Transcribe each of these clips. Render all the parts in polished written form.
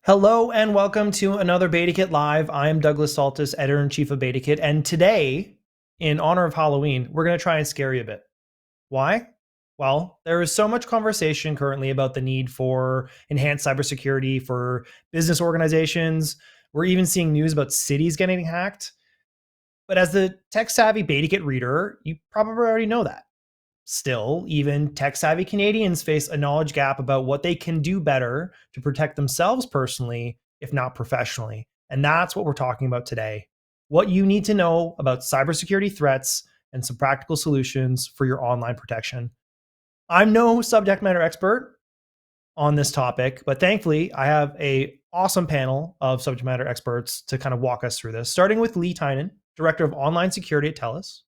Hello and welcome to another BetaKit Live. I am Douglas Saltis, editor-in-chief of BetaKit, and today, in honor of Halloween, we're going to try and scare you a bit. Why? Well, there is so much conversation currently about the need for enhanced cybersecurity for business organizations. We're even seeing news about cities getting hacked. But as the tech-savvy BetaKit reader, you probably already know that. Still, even tech savvy Canadians face a knowledge gap about what they can do better to protect themselves personally, if not professionally. And that's what we're talking about today. What you need to know about cybersecurity threats and some practical solutions for your online protection. I'm no subject matter expert on this topic, but thankfully I have a awesome panel of subject matter experts to kind of walk us through this, starting with Lee Tynan, Director of Online Security at TELUS.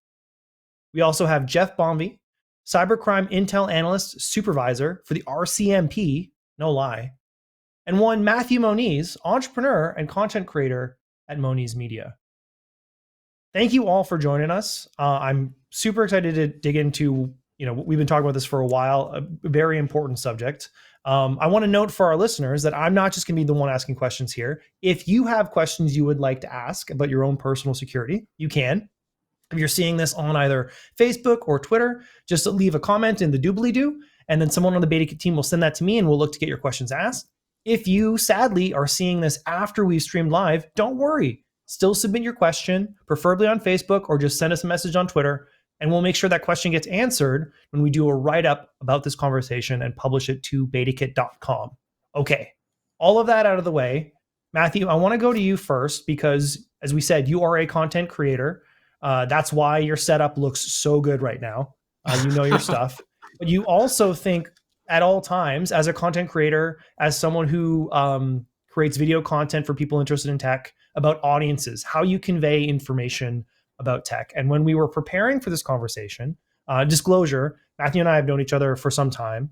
We also have Jeff Bomby, Cybercrime Intel Analyst Supervisor for the RCMP, no lie, and one Matthew Moniz, entrepreneur and content creator at Moniz Media. Thank you all for joining us. I'm super excited to dig into, we've been talking about this for a while, a very important subject. I want to note for our listeners that I'm not just going to be the one asking questions here. If you have questions you would like to ask about your own personal security, you can. If you're seeing this on either Facebook or Twitter, just leave a comment in the doobly-doo, and then someone on the BetaKit team will send that to me, and we'll look to get your questions asked. If you, sadly, are seeing this after we've streamed live, don't worry. Still submit your question, preferably on Facebook, or just send us a message on Twitter, and we'll make sure that question gets answered when we do a write-up about this conversation and publish it to betakit.com. Okay, all of that out of the way. Matthew, I want to go to you first because, as we said, you are a content creator. That's why your setup looks so good right now. You know your stuff, but you also think at all times as a content creator, as someone who creates video content for people interested in tech, about audiences, how you convey information about tech. And when we were preparing for this conversation, disclosure, Matthew and I have known each other for some time.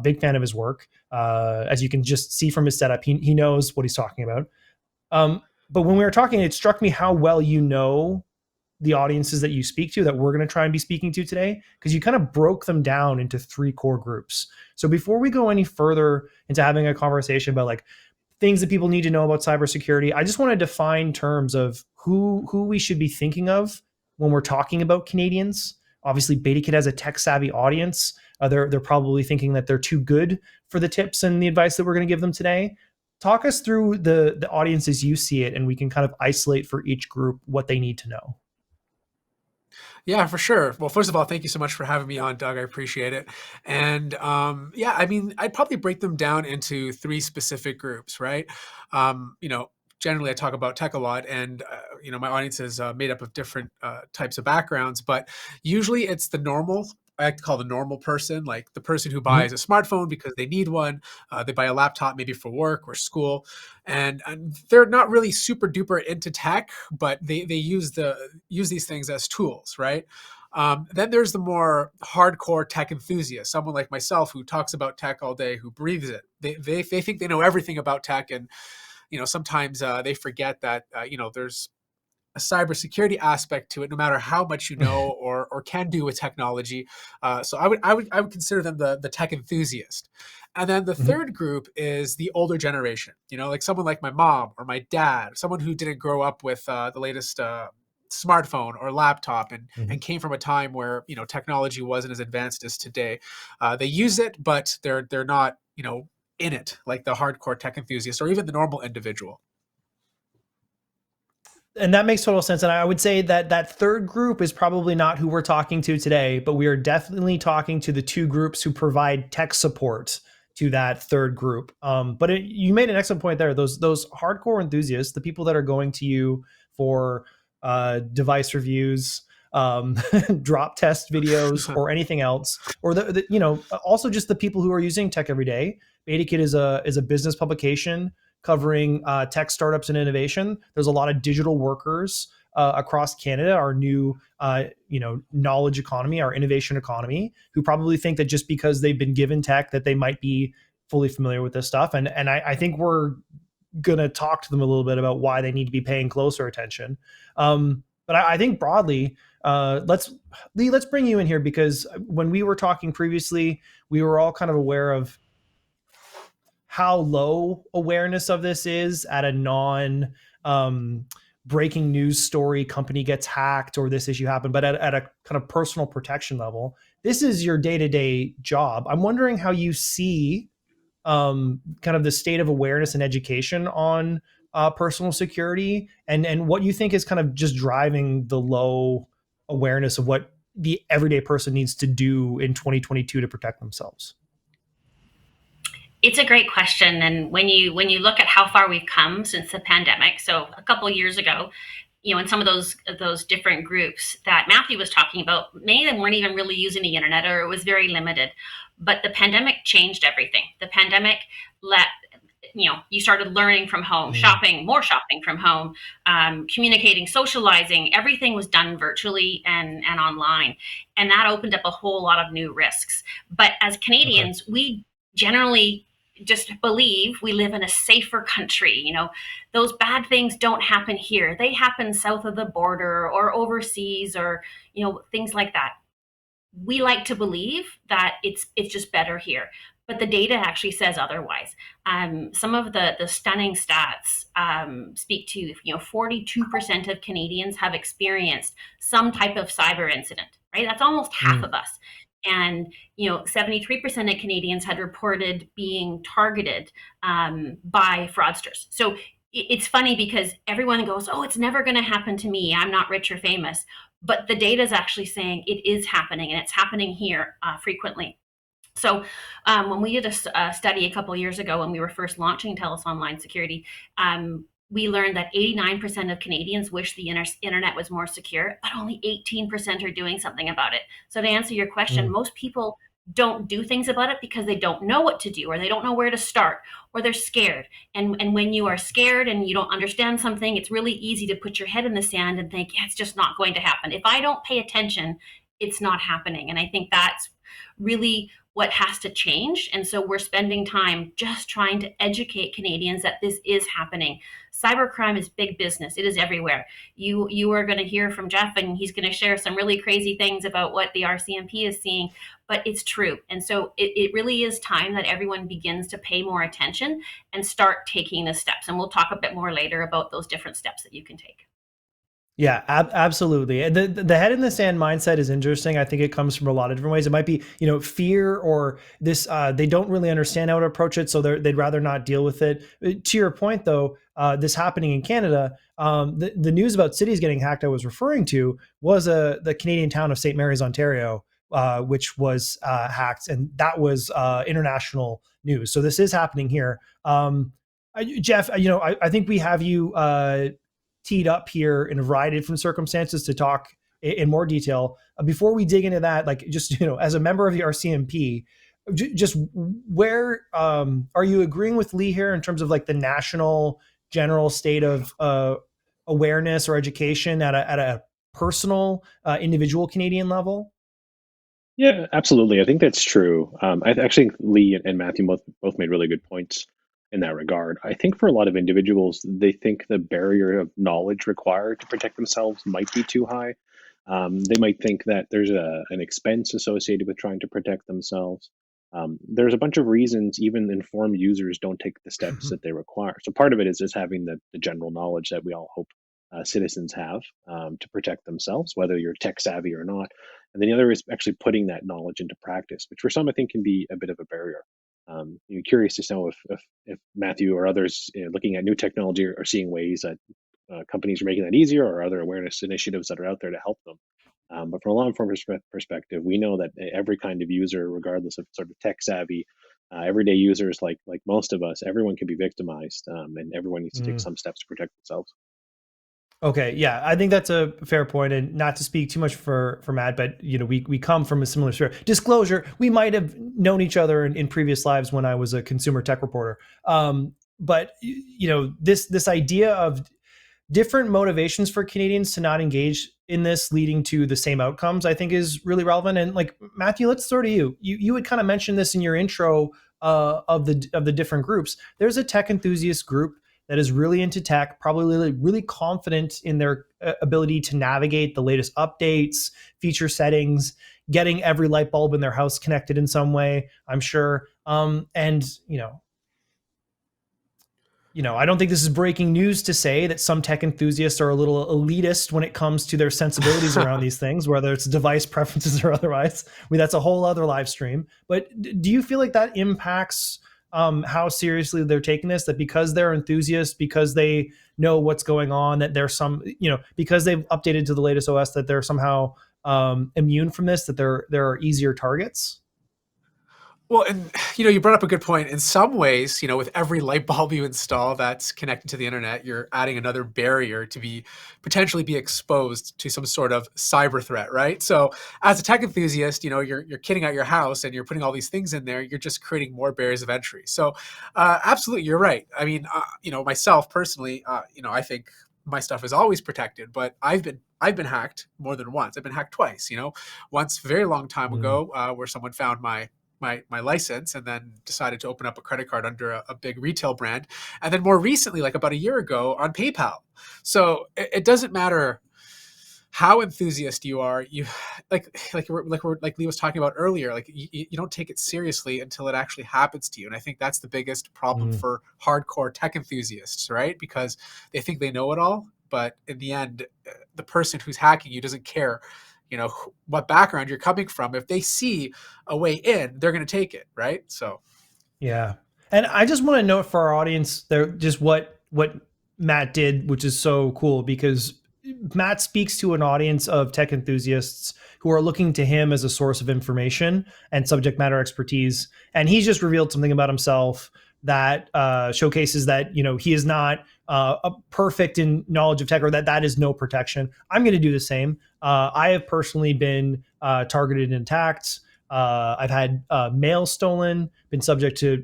Big fan of his work. As you can just see from his setup, he knows what he's talking about. But when we were talking, it struck me how well you know the audiences that you speak to that we're going to try and be speaking to today, because you kind of broke them down into three core groups. So before we go any further into having a conversation about like things that people need to know about cybersecurity, I just want to define terms of who we should be thinking of when we're talking about Canadians. Obviously, BetaKit has a tech savvy audience. They're probably thinking that they're too good for the tips and the advice that we're going to give them today. Talk us through the audience as you see it, and we can kind of isolate for each group what they need to know. Yeah, for sure. Well, first of all, thank you so much for having me on, Doug. I appreciate it. And yeah, I mean, I'd probably break them down into three specific groups, right? Generally I talk about tech a lot, and my audience is made up of different types of backgrounds, but usually it's the normal. I like to call the normal person, like the person who buys a smartphone because they need one. They buy a laptop maybe for work or school, and they're not really super duper into tech, but they use these things as tools, right? Then there's the more hardcore tech enthusiast, someone like myself who talks about tech all day, who breathes it. They think they know everything about tech, and sometimes they forget that there's a cybersecurity aspect to it, no matter how much you know or can do with technology. So I would consider them the tech enthusiast. And then the third group is the older generation, like someone like my mom or my dad, someone who didn't grow up with the latest smartphone or laptop and came from a time where technology wasn't as advanced as today. They use it, but they're not in it like the hardcore tech enthusiast or even the normal individual. And that makes total sense. And I would say that that third group is probably not who we're talking to today, but we are definitely talking to the two groups who provide tech support to that third group. You made an excellent point there. Those hardcore enthusiasts, the people that are going to you for device reviews, drop test videos, or anything else, or also just the people who are using tech every day. BetaKit is a business publication covering tech startups and innovation. There's a lot of digital workers across Canada, our new knowledge economy, our innovation economy, who probably think that just because they've been given tech that they might be fully familiar with this stuff. And I think we're gonna talk to them a little bit about why they need to be paying closer attention. But I think broadly, let's bring you in here, because when we were talking previously, we were all kind of aware of how low awareness of this is at a non um, breaking news story, company gets hacked or this issue happened, but at a kind of personal protection level, this is your day-to-day job. I'm wondering how you see kind of the state of awareness and education on personal security, and what you think is kind of just driving the low awareness of what the everyday person needs to do in 2022 to protect themselves. It's a great question, and when you look at how far we've come since the pandemic, so a couple of years ago, in some of those different groups that Matthew was talking about, many of them weren't even really using the internet, or it was very limited. But the pandemic changed everything. The pandemic let you started learning from home, Mm. more shopping from home, communicating, socializing. Everything was done virtually and online, and that opened up a whole lot of new risks. But as Okay. Canadians, we generally just believe we live in a safer country. Those bad things don't happen here. They happen south of the border or overseas, or things like that. We like to believe that it's just better here, but the data actually says otherwise. Some of the stunning stats speak to 42% of Canadians have experienced some type of cyber incident. Right, that's almost half Mm. of us. And 73% of Canadians had reported being targeted by fraudsters. So it's funny because everyone goes, "Oh, it's never going to happen to me. I'm not rich or famous." But the data is actually saying it is happening, and it's happening here frequently. So when we did a study a couple of years ago when we were first launching TELUS Online Security, we learned that 89% of Canadians wish the internet was more secure, but only 18% are doing something about it. So to answer your question, Mm. most people don't do things about it because they don't know what to do, or they don't know where to start, or they're scared. And when you are scared and you don't understand something, it's really easy to put your head in the sand and think, yeah, it's just not going to happen. If I don't pay attention, it's not happening. And I think that's really what has to change. And so we're spending time just trying to educate Canadians that this is happening. Cybercrime is big business. It is everywhere. You are going to hear from Jeff, and he's going to share some really crazy things about what the RCMP is seeing, but it's true. And so it really is time that everyone begins to pay more attention and start taking the steps. And we'll talk a bit more later about those different steps that you can take. Yeah, absolutely. The head in the sand mindset is interesting. I think it comes from a lot of different ways. It might be, fear or this, they don't really understand how to approach it. So they'd rather not deal with it. To your point though, this happening in Canada, the news about cities getting hacked I was referring to was the Canadian town of St. Mary's, Ontario, which was hacked. And that was international news. So this is happening here. Jeff, I think we have you teed up here in a variety of different circumstances to talk in more detail. Before we dig into that, like just as a member of the RCMP, just where are you agreeing with Lee here in terms of like the national general state of awareness or education at a personal individual Canadian level? Yeah, absolutely. I think that's true. I actually think Lee and Matthew both made really good points in that regard. I think for a lot of individuals, they think the barrier of knowledge required to protect themselves might be too high. They might think that there's an expense associated with trying to protect themselves. There's a bunch of reasons even informed users don't take the steps that they require. So part of it is just having the general knowledge that we all hope citizens have to protect themselves, whether you're tech savvy or not. And then the other is actually putting that knowledge into practice, which for some I think can be a bit of a barrier. Curious to know if Matthew or others looking at new technology are seeing ways that companies are making that easier, or other awareness initiatives that are out there to help them. But from a law enforcement perspective, we know that every kind of user, regardless of sort of tech savvy, everyday users like most of us, everyone can be victimized, and everyone needs to take Mm. some steps to protect themselves. Okay, yeah, I think that's a fair point, and not to speak too much for Matt, but we come from a similar sphere. Disclosure: we might have known each other in previous lives when I was a consumer tech reporter. But this idea of different motivations for Canadians to not engage in this leading to the same outcomes, I think is really relevant. And like Matthew, let's throw to you. You had kind of mentioned this in your intro of the different groups. There's a tech enthusiast group that is really into tech, probably really confident in their ability to navigate the latest updates, feature settings, getting every light bulb in their house connected in some way, I'm sure. And I don't think this is breaking news to say that some tech enthusiasts are a little elitist when it comes to their sensibilities around these things, whether it's device preferences or otherwise. I mean, that's a whole other live stream. But do you feel like that impacts how seriously they're taking this? That because they're enthusiasts, because they know what's going on, that there's because they've updated to the latest OS, that they're somehow immune from this, that there are easier targets? Well, and you brought up a good point. In some ways, with every light bulb you install that's connected to the internet, you're adding another barrier to potentially be exposed to some sort of cyber threat, right? So, as a tech enthusiast, you're kitting out your house and you're putting all these things in there. You're just creating more barriers of entry. So, absolutely, you're right. I mean, myself personally, I think my stuff is always protected, but I've been hacked more than once. I've been hacked twice. Once a very long time Mm. ago, where someone found my license and then decided to open up a credit card under a big retail brand. And then more recently, like about a year ago, on PayPal. So it doesn't matter how enthusiast you are, you like Lee was talking about earlier, like you don't take it seriously until it actually happens to you. And I think that's the biggest problem Mm. for hardcore tech enthusiasts, right? Because they think they know it all, but in the end, the person who's hacking you doesn't care what background you're coming from. If they see a way in, they're going to take it, right? So Yeah. And I just want to note for our audience there just what Matt did, which is so cool because Matt speaks to an audience of tech enthusiasts who are looking to him as a source of information and subject matter expertise. And he's just revealed something about himself that showcases that he is not a perfect in knowledge of tech, or that is no protection. I'm going to do the same. I have personally been targeted and attacked. I've had mail stolen, been subject to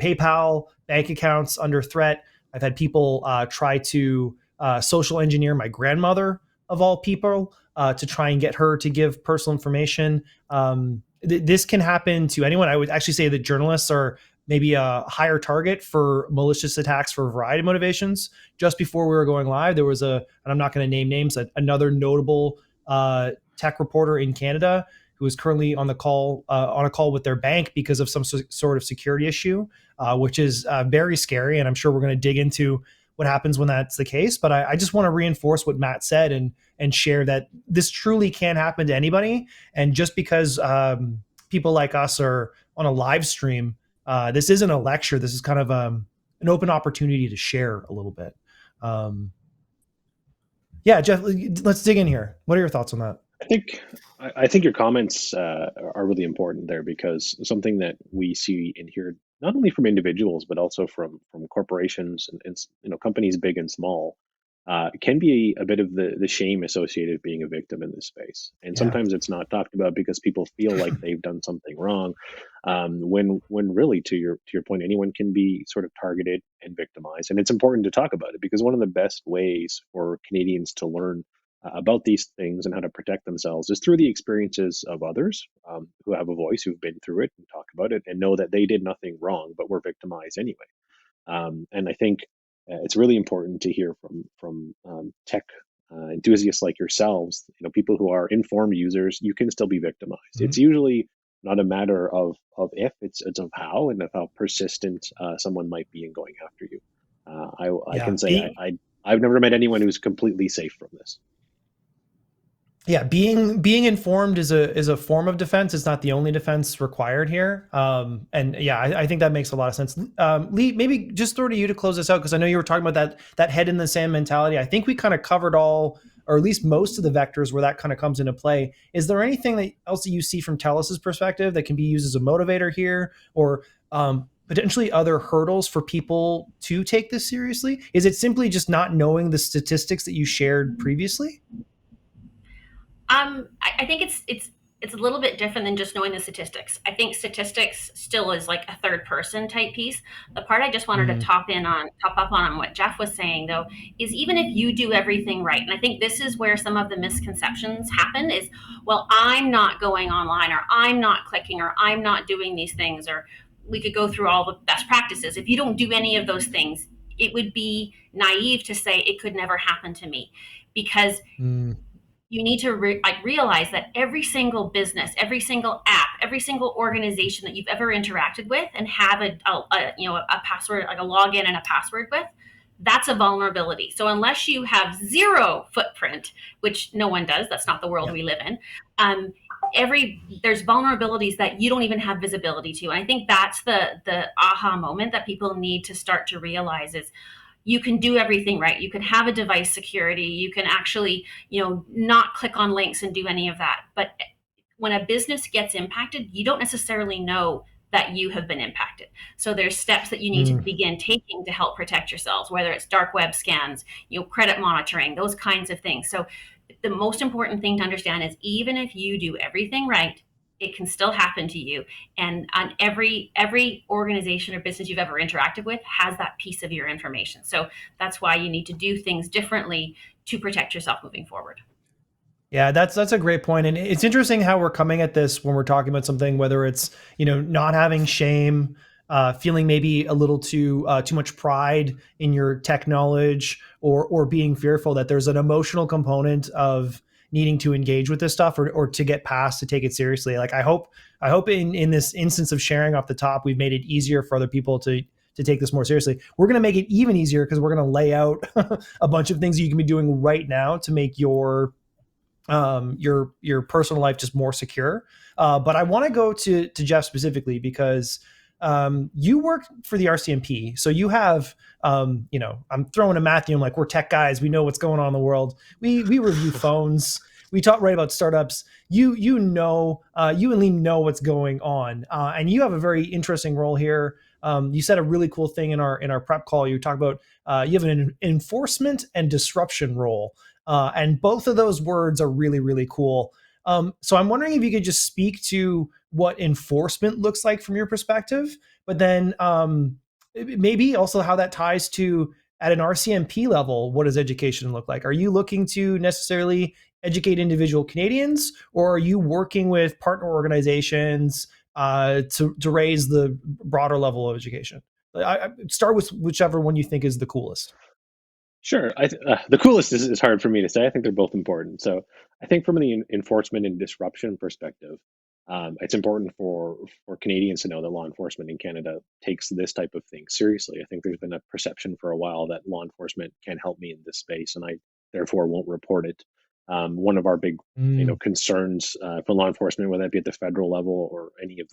PayPal bank accounts under threat. I've had people try to social engineer my grandmother, of all people, to try and get her to give personal information. This can happen to anyone. I would actually say that journalists are maybe a higher target for malicious attacks for a variety of motivations. Just before we were going live, there was and I'm not going to name names, another notable tech reporter in Canada who is currently on a call with their bank because of some sort of security issue, which is very scary. And I'm sure we're going to dig into what happens when that's the case. But I just want to reinforce what Matt said and share that this truly can happen to anybody. And just because people like us are on a live stream, this isn't a lecture. This is kind of an open opportunity to share a little bit. Yeah, Jeff, let's dig in here. What are your thoughts on that? I think I think your comments are really important there because something that we see and hear not only from individuals but also from corporations and companies big and small can be a bit of the shame associated with being a victim in this space. And Yeah. sometimes it's not talked about because people feel like they've done something wrong. When really, to your point, anyone can be sort of targeted and victimized. And it's important to talk about it because one of the best ways for Canadians to learn about these things and how to protect themselves is through the experiences of others who have a voice, who've been through it and talk about it and know that they did nothing wrong but were victimized anyway. And I think it's really important to hear from tech enthusiasts like yourselves, people who are informed users. You can still be victimized. Mhm. It's usually not a matter of if, it's of how, and of how persistent someone might be in going after you. I Yeah. can say I've never met anyone who's completely safe from this. Yeah, being informed is a form of defense. It's not the only defense required here. And yeah, I think that makes a lot of sense. Lee, maybe just throw to you to close this out because I know you were talking about that head in the sand mentality. I think we kind of covered all, or at least most of the vectors where that kind of comes into play. Is there anything else that you see from Tellus's perspective that can be used as a motivator here, or potentially other hurdles for people to take this seriously? Is it simply just not knowing the statistics that you shared previously? I think it's a little bit different than just knowing the statistics. I think statistics still is like a third person type piece. The part I just wanted to Mm. top up on what Jeff was saying though, is even if you do everything right, and I think this is where some of the misconceptions happen is, well, I'm not going online, or I'm not clicking, or I'm not doing these things, or we could go through all the best practices. If you don't do any of those things, it would be naive to say it could never happen to me because Mm. you need to realize that every single business, every single app, every single organization that you've ever interacted with and have a password, like a login and a password with, that's a vulnerability. So unless you have zero footprint, which no one does, that's not the world Yeah. we live in. There's vulnerabilities that you don't even have visibility to, and I think that's the aha moment that people need to start to realize is you can do everything right. You can have a device security. You can actually, not click on links and do any of that. But when a business gets impacted, you don't necessarily know that you have been impacted. So there's steps that you need to Mm. begin taking to help protect yourselves, whether it's dark web scans, credit monitoring, those kinds of things. So the most important thing to understand is even if you do everything right, it can still happen to you. And on every organization or business you've ever interacted with has that piece of your information. So that's why you need to do things differently to protect yourself moving forward. Yeah, that's a great point, and it's interesting how we're coming at this when we're talking about something, whether it's not having shame, feeling maybe a little too much pride in your tech knowledge, or being fearful that there's an emotional component of needing to engage with this stuff or to get past to take it seriously. Like I hope in this instance of sharing off the top, we've made it easier for other people to take this more seriously. We're going to make it even easier because we're going to lay out a bunch of things you can be doing right now to make your personal life just more secure. But I want to go to Jeff specifically because you work for the RCMP, so you have I'm throwing a Matthew. I'm like, we're tech guys. We know what's going on in the world. We review phones. We talk right about startups. You and Lee know what's going on, and you have a very interesting role here. You said a really cool thing in our prep call. You talk about you have an enforcement and disruption role. And both of those words are really, really cool. So I'm wondering if you could just speak to what enforcement looks like from your perspective, but then maybe also how that ties to at an RCMP level, what does education look like? Are you looking to necessarily educate individual Canadians, or are you working with partner organizations to raise the broader level of education? I start with whichever one you think is the coolest. Sure. The coolest is hard for me to say. I think they're both important. So I think from the enforcement and disruption perspective, it's important for Canadians to know that law enforcement in Canada takes this type of thing seriously. I think there's been a perception for a while that law enforcement can't help me in this space, and I therefore won't report it. One of our big, Mm. concerns for law enforcement, whether that be at the federal level or any of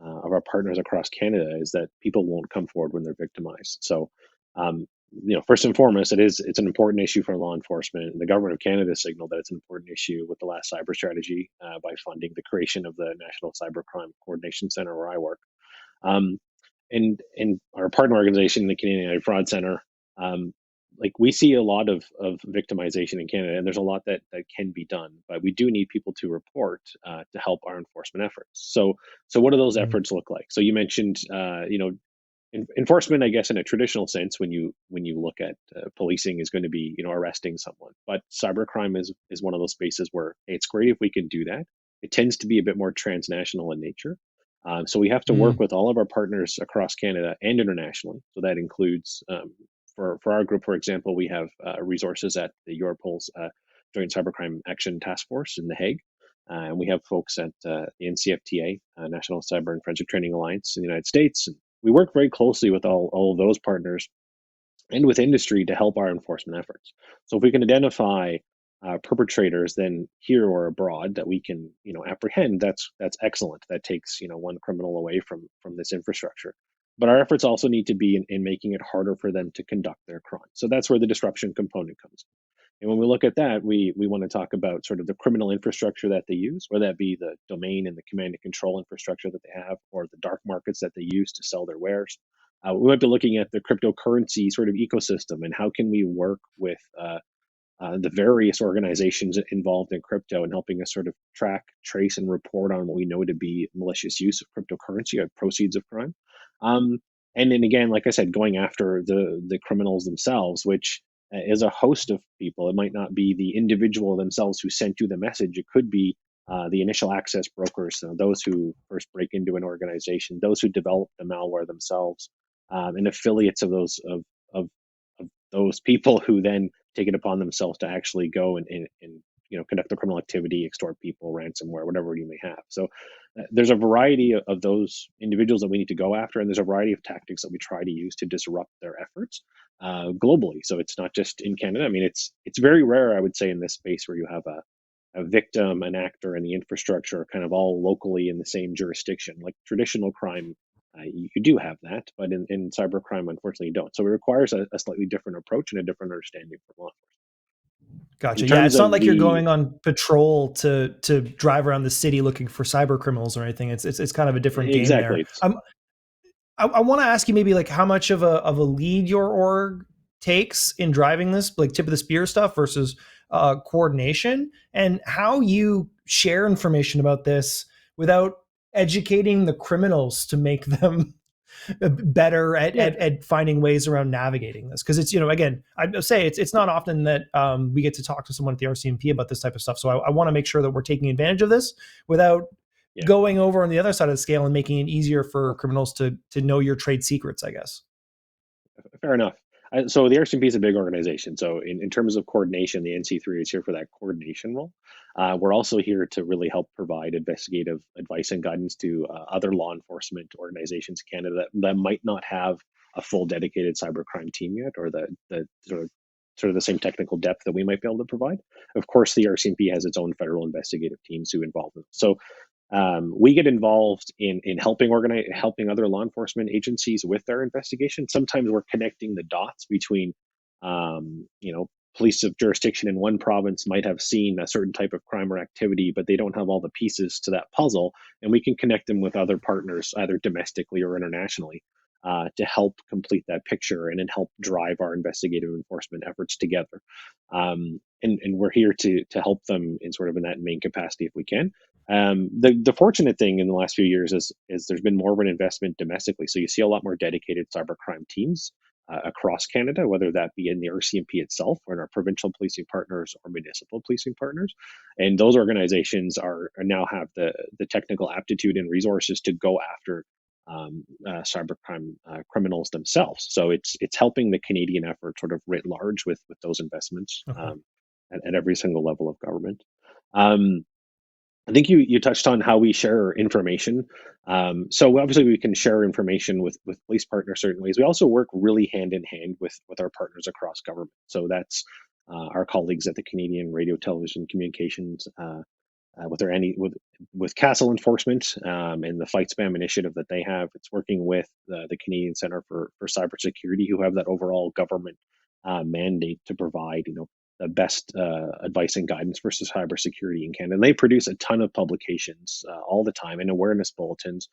our partners across Canada, is that people won't come forward when they're victimized. So um, first and foremost, it's an important issue for law enforcement. The government of Canada signaled that it's an important issue with the last cyber strategy by funding the creation of the National Cybercrime Coordination Center, where I work. Um, and our partner organization, the Canadian Anti-Fraud Center, um, like we see a lot of victimization in Canada, and there's a lot that can be done, but we do need people to report to help our enforcement efforts. So what do those Mm. efforts look like? So you mentioned, enforcement, I guess, in a traditional sense, when you look at policing, is going to be arresting someone. But cybercrime is one of those spaces where hey, it's great if we can do that. It tends to be a bit more transnational in nature, so we have to work Mm. with all of our partners across Canada and internationally. So that includes for our group, for example, we have resources at the Europol's Joint Cybercrime Action Task Force in The Hague. And we have folks at the NCFTA, National Cyber and Forensic Training Alliance in the United States. We work very closely with all of those partners and with industry to help our enforcement efforts. So if we can identify perpetrators then here or abroad that we can apprehend, that's excellent. That takes one criminal away from this infrastructure. But our efforts also need to be in making it harder for them to conduct their crime. So that's where the disruption component comes in. And when we look at that, we want to talk about sort of the criminal infrastructure that they use, whether that be the domain and the command and control infrastructure that they have, or the dark markets that they use to sell their wares. We might be looking at the cryptocurrency sort of ecosystem and how can we work with the various organizations involved in crypto and helping us sort of track, trace, and report on what we know to be malicious use of cryptocurrency or proceeds of crime. Um, and then again, like I said, going after the criminals themselves, which is a host of people. It might not be the individual themselves who sent you the message. It could be the initial access brokers, so those who first break into an organization, those who develop the malware themselves, and affiliates of of those people who then take it upon themselves to actually go and conduct the criminal activity, extort people, ransomware, whatever you may have. So there's a variety of those individuals that we need to go after, and there's a variety of tactics that we try to use to disrupt their efforts globally. So it's not just in Canada. I mean, it's very rare, I would say, in this space where you have a victim, an actor, and the infrastructure kind of all locally in the same jurisdiction. Like traditional crime, you do have that, but in cybercrime, unfortunately, you don't. So it requires a slightly different approach and a different understanding from law enforcement. In Gotcha. Yeah, terms it's not of like you're the going on patrol to drive around the city looking for cyber criminals or anything. It's kind of a different game there. exactly, I want to ask you maybe like how much of a lead your org takes in driving this, like tip of the spear stuff versus coordination, and how you share information about this without educating the criminals to make them better yeah, at finding ways around navigating this. Because it's, again, I say it's not often that we get to talk to someone at the RCMP about this type of stuff. So I want to make sure that we're taking advantage of this without yeah. going over on the other side of the scale and making it easier for criminals to know your trade secrets, I guess. Fair enough. So the RCMP is a big organization. So in terms of coordination, the NC3 is here for that coordination role. We're also here to really help provide investigative advice and guidance to other law enforcement organizations in Canada that might not have a full dedicated cybercrime team yet, or the sort of the same technical depth that we might be able to provide. Of course, the RCMP has its own federal investigative teams who involve them. So we get involved in helping other law enforcement agencies with their investigation. Sometimes we're connecting the dots between, police of jurisdiction in one province might have seen a certain type of crime or activity, but they don't have all the pieces to that puzzle, and we can connect them with other partners, either domestically or internationally, to help complete that picture and then help drive our investigative enforcement efforts together. And we're here to help them in sort of in that main capacity if we can. The fortunate thing in the last few years is there's been more of an investment domestically. So you see a lot more dedicated cybercrime teams across Canada, whether that be in the RCMP itself or in our provincial policing partners or municipal policing partners. And those organizations are now have the technical aptitude and resources to go after cybercrime criminals themselves. So it's helping the Canadian effort sort of writ large with those investments Okay. at every single level of government. Um, I think you touched on how we share information. So obviously we can share information with police partners certain ways. We also work really hand in hand with our partners across government. So that's our colleagues at the Canadian Radio, Television, Communications, with their with Castle Enforcement and the Fight Spam initiative that they have. It's working with the Canadian Center for Cybersecurity, who have that overall government mandate to provide the best advice and guidance for cybersecurity in Canada. And they produce a ton of publications all the time and awareness bulletins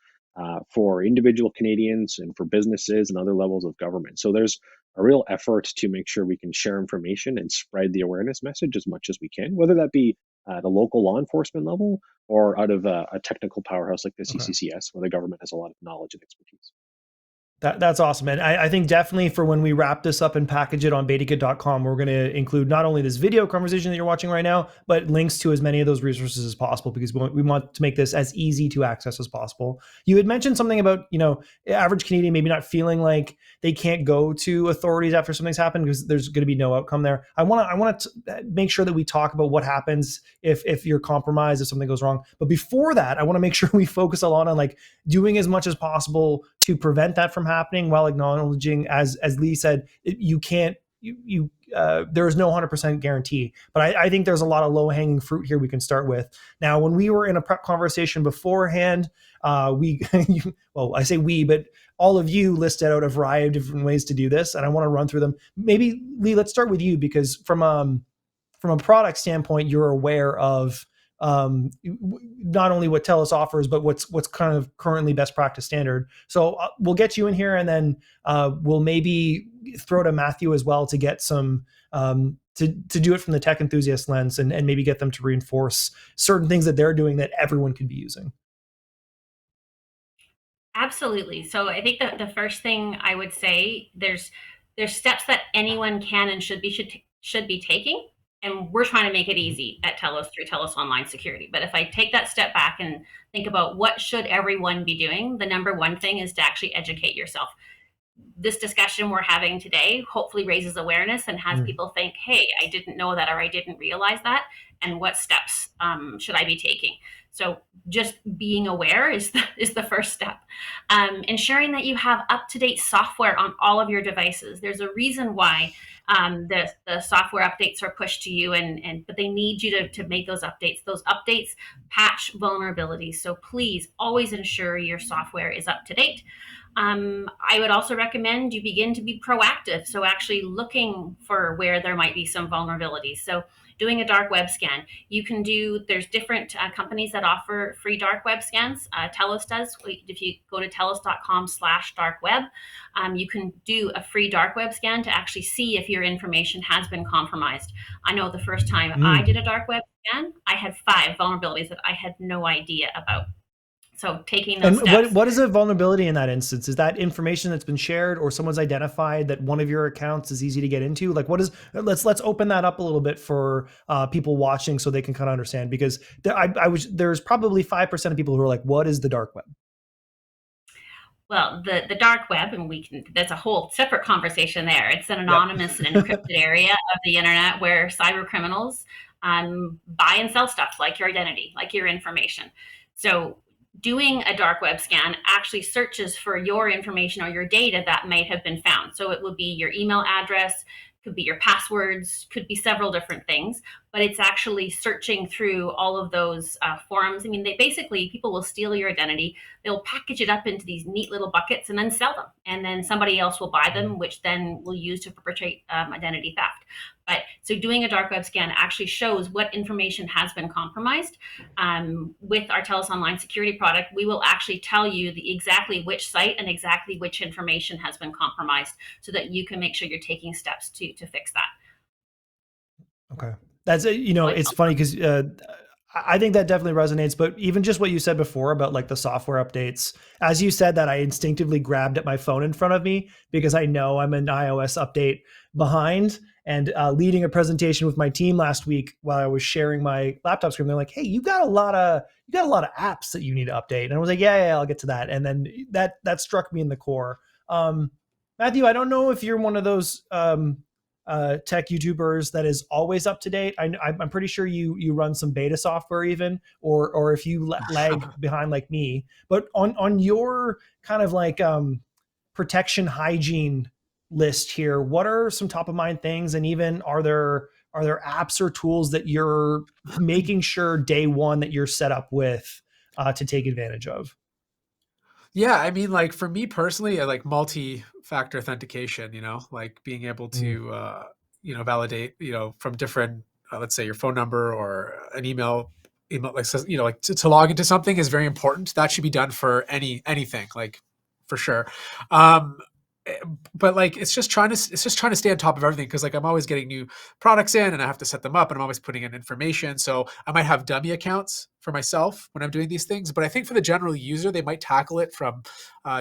for individual Canadians and for businesses and other levels of government. So there's a real effort to make sure we can share information and spread the awareness message as much as we can, whether that be at a local law enforcement level or out of a technical powerhouse like the Okay. CCCS, where the government has a lot of knowledge and expertise. That's awesome. And I think definitely for when we wrap this up and package it on betakit.com, we're going to include not only this video conversation that you're watching right now, but links to as many of those resources as possible, because we want to make this as easy to access as possible. You had mentioned something about, average Canadian maybe not feeling like they can't go to authorities after something's happened because there's going to be no outcome there. I want to make sure that we talk about what happens if you're compromised, if something goes wrong. But before that, I want to make sure we focus a lot on like doing as much as possible to prevent that from happening, while acknowledging, as Lee said, you can't, there is no 100% guarantee. But I think there's a lot of low hanging fruit here we can start with. Now, when we were in a prep conversation beforehand, well, I say we, but all of you listed out a variety of different ways to do this, and I want to run through them. Maybe Lee, let's start with you, because from a product standpoint, you're aware of not only what TELUS offers, but what's kind of currently best practice standard. So we'll get you in here, and then we'll maybe throw to Matthew as well to get some to do it from the tech enthusiast lens, and maybe get them to reinforce certain things that they're doing that everyone could be using. Absolutely. So I think that the first thing I would say, there's steps that anyone can and should be taking, and we're trying to make it easy at TELUS through TELUS Online Security. But if I take that step back and think about what should everyone be doing, the number one thing is to actually educate yourself. this discussion we're having today hopefully raises awareness and has people think, hey, I didn't know that, or I didn't realize that, and what steps should I be taking? So just being aware is the first step. Ensuring that you have up-to-date software on all of your devices. There's a reason why the software updates are pushed to you, but they need you to make those updates. Those updates patch vulnerabilities. So please always ensure your software is up to date. I would also recommend you begin to be proactive. So actually looking for where there might be some vulnerabilities. So doing a dark web scan. There's different companies that offer free dark web scans. TELUS does. If you go to telus.com/dark web, you can do a free dark web scan to actually see if your information has been compromised. I know the first time I did a dark web scan, I had 5 vulnerabilities that I had no idea about. So taking those steps. What is a vulnerability in that instance? Is that information that's been shared, or someone's identified that one of your accounts is easy to get into? Like, what is? Let's open that up a little bit for people watching, so they can kind of understand. Because there's probably 5% of people who are like, "What is the dark web?" Well, the dark web, and that's a whole separate conversation there. It's an anonymous and encrypted area of the internet where cyber criminals buy and sell stuff like your identity, like your information. So doing a dark web scan actually searches for your information or your data that might have been found. So it would be your email address, could be your passwords, could be several different things, but it's actually searching through all of those forums. I mean, people will steal your identity, they'll package it up into these neat little buckets and then sell them. And then somebody else will buy them, which then will use to perpetrate identity theft. But so doing a dark web scan actually shows what information has been compromised. With our TELUS Online security product, we will actually tell you exactly which site and exactly which information has been compromised, so that you can make sure you're taking steps to fix that. Okay. That's it's funny because I think that definitely resonates, but even just what you said before about like the software updates, as you said that, I instinctively grabbed at my phone in front of me because I know I'm an iOS update behind. And leading a presentation with my team last week while I was sharing my laptop screen, they're like, "Hey, you got a lot of apps that you need to update." And I was like, "Yeah, I'll get to that." And then that struck me in the core. Matthew, I don't know if you're one of those tech YouTubers that is always up to date. I'm pretty sure you run some beta software even, or if you lag behind like me. But on your kind of like protection hygiene list here, what are some top of mind things, and even are there apps or tools that you're making sure day one that you're set up with to take advantage of? Yeah, I mean, like for me personally, I like multi-factor authentication, like being able to, validate, from different, let's say your phone number or an email, like, like to log into something is very important. That should be done for anything, like for sure. Um, but like it's just trying to stay on top of everything, because like I'm always getting new products in and I have to set them up, and I'm always putting in information. So I might have dummy accounts for myself when I'm doing these things, but I think for the general user, they might tackle it from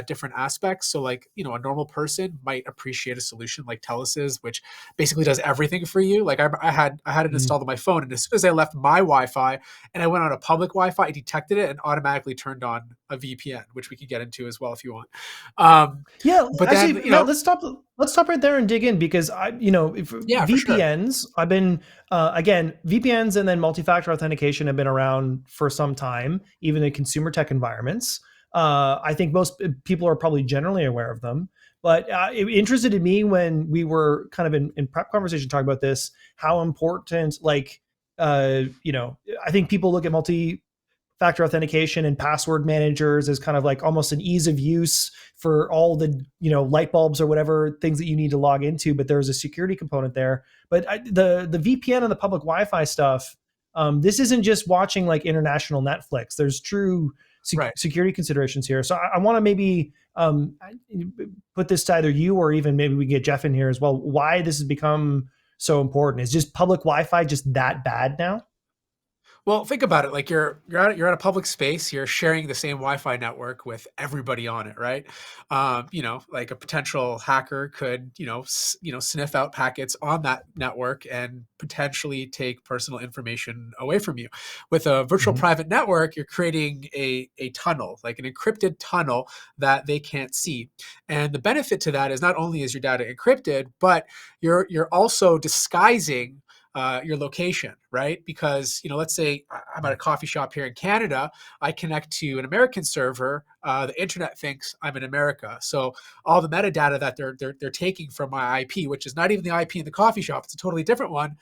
different aspects. So like, a normal person might appreciate a solution like Telus's, which basically does everything for you. Like I had it installed on my phone, and as soon as I left my Wi-Fi and I went on a public Wi-Fi, it detected it and automatically turned on a VPN, which we could get into as well if you want. Yeah, But actually, then, Matt, let's stop right there and dig in, because yeah, for sure. VPNs, I've been again, VPNs and then multi-factor authentication have been around for some time, even in consumer tech environments. I think most people are probably generally aware of them, but it interested in me when we were kind of in prep conversation talking about this, how important, like, I think people look at multi-factor authentication and password managers as kind of like almost an ease of use for all the light bulbs or whatever things that you need to log into, but there's a security component there. But the VPN and the public Wi-Fi stuff, this isn't just watching like international Netflix. There's true Right. security considerations here. So I want to maybe put this to either you, or even maybe we can get Jeff in here as well, why this has become so important. Is just public Wi-Fi just that bad now? Well, think about it. Like you're at a public space. You're sharing the same Wi-Fi network with everybody on it, right? Like a potential hacker could, sniff out packets on that network and potentially take personal information away from you. With a virtual Mhm. private network, you're creating a tunnel, like an encrypted tunnel that they can't see. And the benefit to that is not only is your data encrypted, but you're also disguising your location, right? Because let's say I'm at a coffee shop here in Canada, I connect to an American server. The internet thinks I'm in America, so all the metadata that they're taking from my IP, which is not even the IP in the coffee shop, it's a totally different one,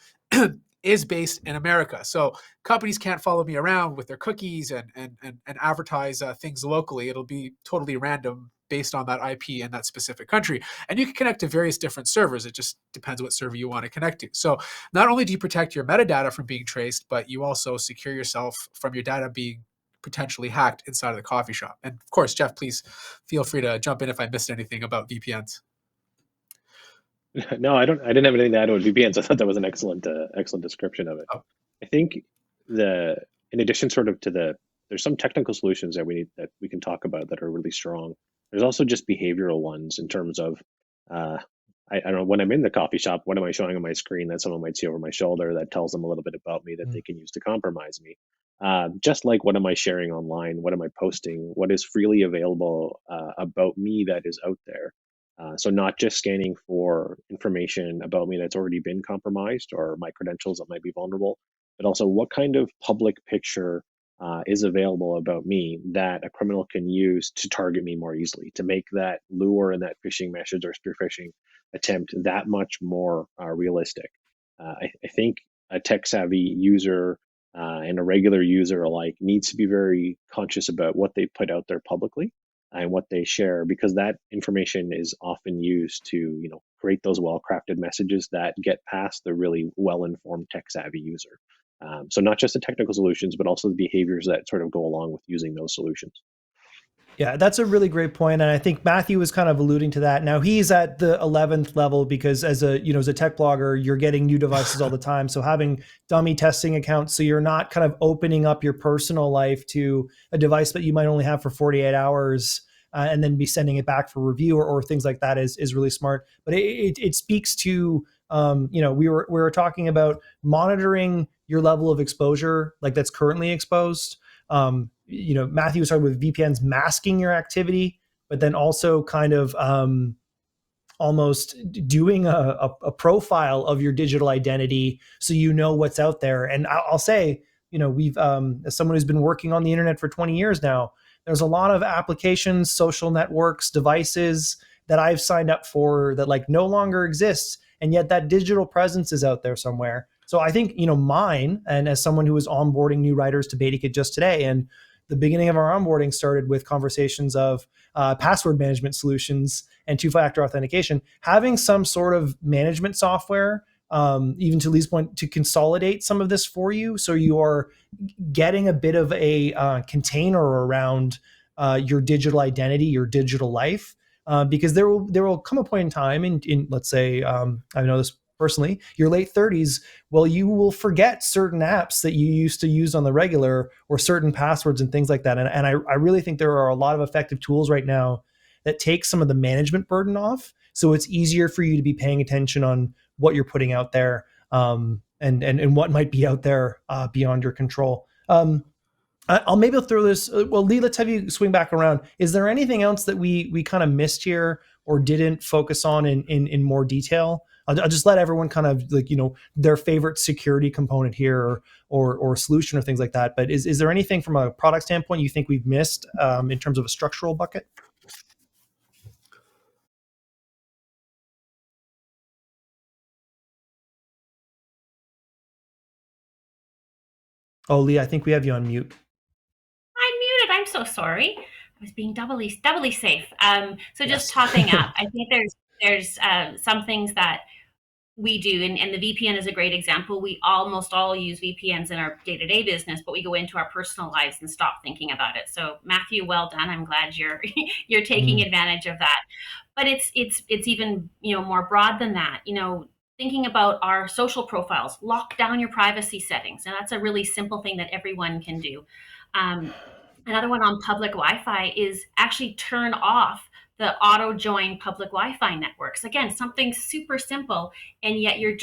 is based in America. So companies can't follow me around with their cookies and advertise things locally. It'll be totally random based on that IP in that specific country. And you can connect to various different servers. It just depends what server you want to connect to. So not only do you protect your metadata from being traced, but you also secure yourself from your data being potentially hacked inside of the coffee shop. And of course, Jeff, please feel free to jump in if I missed anything about VPNs. No, I don't. I didn't have anything to add with VPNs. I thought that was an excellent description of it. Oh, I think the in addition sort of to there's some technical solutions that we can talk about that are really strong. There's also just behavioral ones in terms of uh, I don't know when I'm in the coffee shop, what am I showing on my screen that someone might see over my shoulder that tells them a little bit about me that they can use to compromise me. Just like what am I sharing online? What am I posting? What is freely available about me that is out there? So not just scanning for information about me that's already been compromised or my credentials that might be vulnerable, but also what kind of public picture is available about me that a criminal can use to target me more easily, to make that lure and that phishing message or spear phishing attempt that much more realistic. I think a tech savvy user and a regular user alike needs to be very conscious about what they put out there publicly and what they share because that information is often used to create those well-crafted messages that get past the really well-informed tech savvy user. So not just the technical solutions but also the behaviors that sort of go along with using those solutions. Yeah, that's a really great point, and I think Matthew was kind of alluding to that. Now he's at the 11th level because as a tech blogger, you're getting new devices all the time. So having dummy testing accounts, so you're not kind of opening up your personal life to a device that you might only have for 48 hours. And then be sending it back for review or things like that is really smart. But it speaks to we were talking about monitoring your level of exposure, like that's currently exposed. Matthew was talking with VPNs masking your activity, but then also kind of almost doing a profile of your digital identity so you know what's out there. And I'll say, we've as someone who's been working on the internet for 20 years now, there's a lot of applications, social networks, devices that I've signed up for that like no longer exists, and yet that digital presence is out there somewhere. So I think mine, and as someone who was onboarding new writers to BetaKit just today, and the beginning of our onboarding started with conversations of password management solutions and two-factor authentication, having some sort of management software, even to Lee's point, to consolidate some of this for you, so you are getting a bit of a container around your digital identity, your digital life, because there will come a point in time in let's say I know this personally, your late 30s, well, you will forget certain apps that you used to use on the regular or certain passwords and things like that. And I really think there are a lot of effective tools right now that take some of the management burden off. So it's easier for you to be paying attention on what you're putting out there, and what might be out there beyond your control. I'll maybe throw this. Well, Lee, let's have you swing back around. Is there anything else that we kind of missed here or didn't focus on in more detail? I'll just let everyone kind of like their favorite security component here or solution or things like that. But is there anything from a product standpoint you think we've missed in terms of a structural bucket? Oh, Lee, I think we have you on mute. I'm muted. I'm so sorry. I was being doubly safe. So just yes. topping up, I think there's some things that we do, and the VPN is a great example. We almost all use VPNs in our day-to-day business, but we go into our personal lives and stop thinking about it. So Matthew, well done. I'm glad you're you're taking advantage of that. But it's even more broad than that. thinking about our social profiles, lock down your privacy settings. And that's a really simple thing that everyone can do. Um, Another one on public Wi-Fi is actually turn off the auto join public Wi-Fi networks. Again, something super simple, and yet you're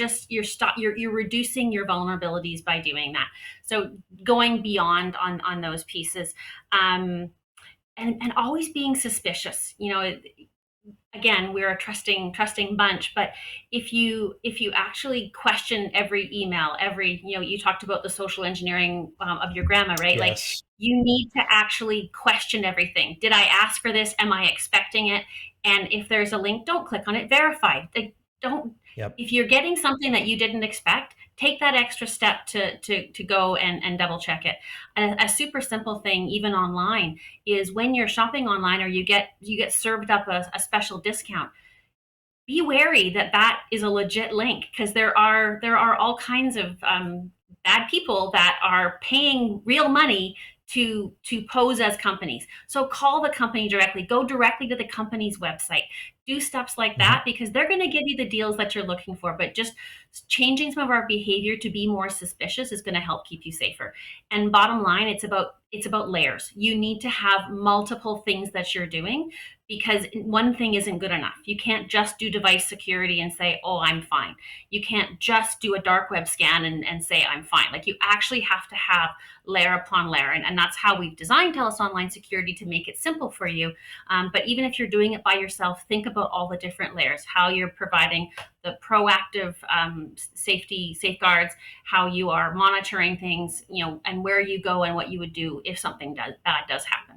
reducing your vulnerabilities by doing that. So going beyond on those pieces, and always being suspicious. Again, we're a trusting bunch, but if you actually question every email, you talked about the social engineering of your grandma, right? Like, Yes. you need to actually question everything. Did I ask for this? Am I expecting it? And if there's a link, don't click on it. Verify. Like, don't Yep. if you're getting something that you didn't expect, take that extra step to go and double check it. A super simple thing, even online, is when you're shopping online or you get served up a special discount, be wary that that is a legit link, because there are all kinds of bad people that are paying real money to pose as companies. So call the company directly, go directly to the company's website, do steps like Mhm. that, because they're going to give you the deals that you're looking for. But just changing some of our behavior to be more suspicious is going to help keep you safer. And bottom line, it's about layers. You need to have multiple things that you're doing, because one thing isn't good enough. You can't just do device security and say, oh, I'm fine. You can't just do a dark web scan and say, I'm fine. Like, you actually have to have layer upon layer. And that's how we've designed TELUS Online Security, to make it simple for you. But even if you're doing it by yourself, think about all the different layers, how you're providing the proactive safety safeguards, how you are monitoring things, and where you go and what you would do if something bad does happen.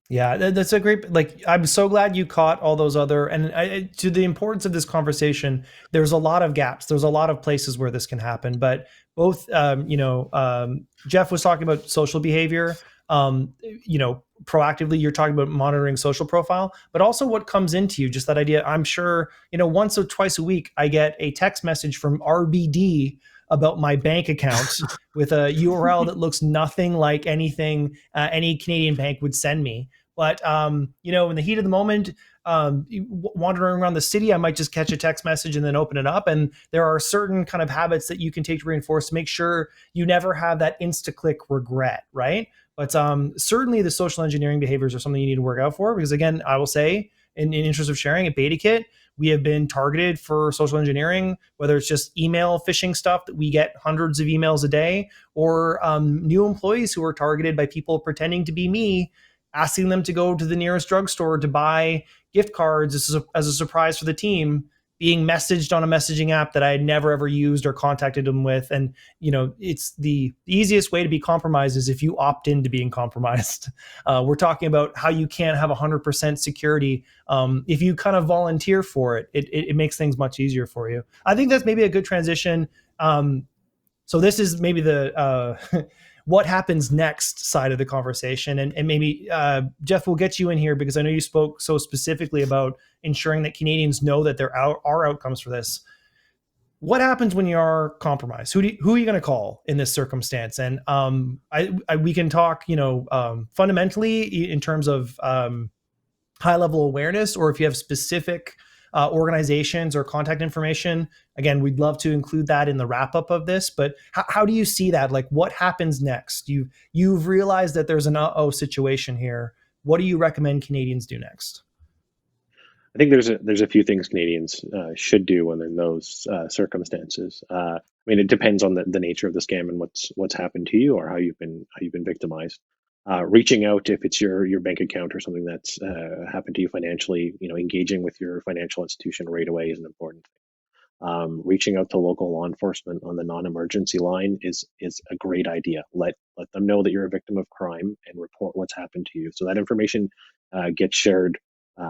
Yeah, that's a great. Like, I'm so glad you caught all those other. And to the importance of this conversation, there's a lot of gaps. There's a lot of places where this can happen. But both, Jeff was talking about social behavior. Proactively, you're talking about monitoring social profile, but also what comes into you. Just that idea. I'm sure once or twice a week, I get a text message from RBD about my bank account with a URL that looks nothing like anything any Canadian bank would send me. But in the heat of the moment, wandering around the city, I might just catch a text message and then open it up. And there are certain kind of habits that you can take to reinforce to make sure you never have that insta-click regret, right? But certainly the social engineering behaviors are something you need to work out for, because again, I will say, in interest of sharing, at BetaKit, we have been targeted for social engineering, whether it's just email phishing stuff that we get hundreds of emails a day, or new employees who are targeted by people pretending to be me, asking them to go to the nearest drugstore to buy gift cards as a surprise for the team, being messaged on a messaging app that I had never ever used or contacted them with. And it's the easiest way to be compromised is if you opt into being compromised. We're talking about how you can't have 100% security. If you kind of volunteer for it, it makes things much easier for you. I think that's maybe a good transition. So this is maybe the what happens next side of the conversation, and maybe Jeff, will get you in here because I know you spoke so specifically about ensuring that Canadians know that there are outcomes for this. What happens when you are compromised? Who are you going to call in this circumstance? And we can talk, fundamentally in terms of high level awareness, or if you have specific organizations or contact information. Again, we'd love to include that in the wrap up of this. But how do you see that? Like, what happens next? You've realized that there's an situation here. What do you recommend Canadians do next? I think there's a few things Canadians should do when in those circumstances. I mean, it depends on the nature of the scam and what's happened to you or how you've been victimized. Reaching out if it's your bank account or something that's happened to you financially, engaging with your financial institution right away is an important thing. Reaching out to local law enforcement on the non-emergency line is a great idea. Let them know that you're a victim of crime and report what's happened to you. So that information gets shared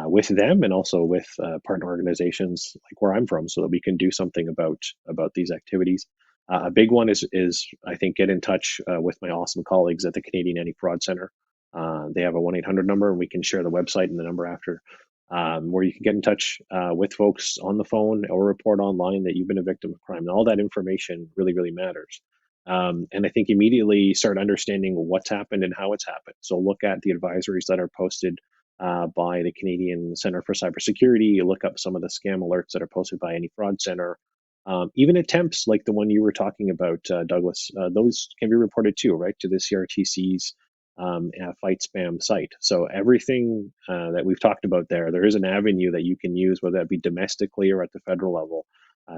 with them and also with partner organizations like where I'm from, so that we can do something about these activities. A big one is I think get in touch with my awesome colleagues at the Canadian Anti-Fraud Center. They have a 1-800 number, and we can share the website and the number after, where you can get in touch with folks on the phone or report online that you've been a victim of crime. And all that information really, really matters. And I think immediately start understanding what's happened and how it's happened. So look at the advisories that are posted by the Canadian Center for Cybersecurity. You look up some of the scam alerts that are posted by any fraud center. Even attempts like the one you were talking about, Douglas, those can be reported too, right, to the CRTC's fight spam site. So everything that we've talked about there is an avenue that you can use, whether that be domestically or at the federal level,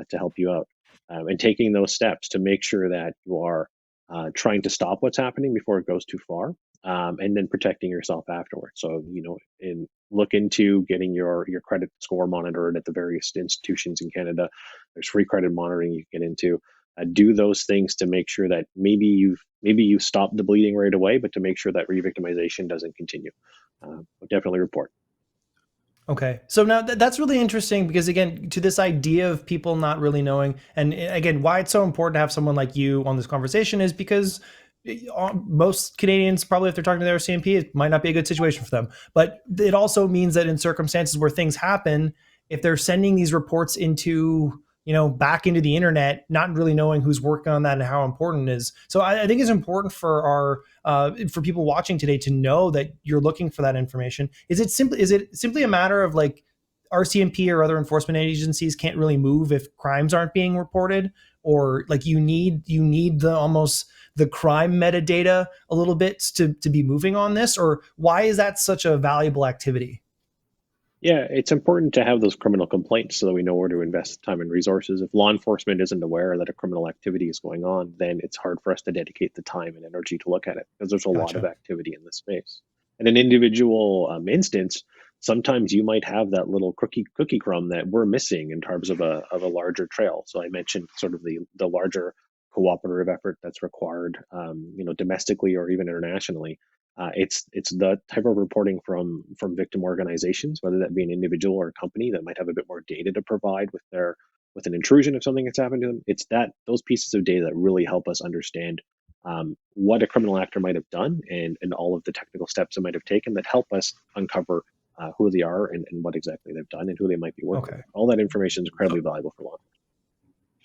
to help you out. And taking those steps to make sure that you are trying to stop what's happening before it goes too far, and then protecting yourself afterwards. So, look into getting your credit score monitored at the various institutions in Canada. There's free credit monitoring you can get into. Do those things to make sure that maybe you stop the bleeding right away, but to make sure that re-victimization doesn't continue. Definitely report. Okay. So now that's really interesting because, again, to this idea of people not really knowing, and again, why it's so important to have someone like you on this conversation is because most Canadians, probably if they're talking to their CMP, it might not be a good situation for them. But it also means that in circumstances where things happen, if they're sending these reports into, back into the internet, not really knowing who's working on that and how important it is. So I think it's important for for people watching today to know that you're looking for that information. Is it simply a matter of like RCMP or other enforcement agencies can't really move if crimes aren't being reported, or like you need the crime metadata a little bit to be moving on this, or why is that such a valuable activity? Yeah, it's important to have those criminal complaints so that we know where to invest time and resources. If law enforcement isn't aware that a criminal activity is going on, then it's hard for us to dedicate the time and energy to look at it because there's a lot of Gotcha. activity in this space. In an individual instance, sometimes you might have that little cookie crumb that we're missing in terms of a larger trail. So I mentioned sort of the larger cooperative effort that's required, domestically or even internationally. It's the type of reporting from victim organizations, whether that be an individual or a company that might have a bit more data to provide with an intrusion of something that's happened to them. It's those pieces of data that really help us understand what a criminal actor might have done and all of the technical steps it might have taken that help us uncover who they are and what exactly they've done and who they might be working Okay. with. All that information is incredibly valuable for law enforcement.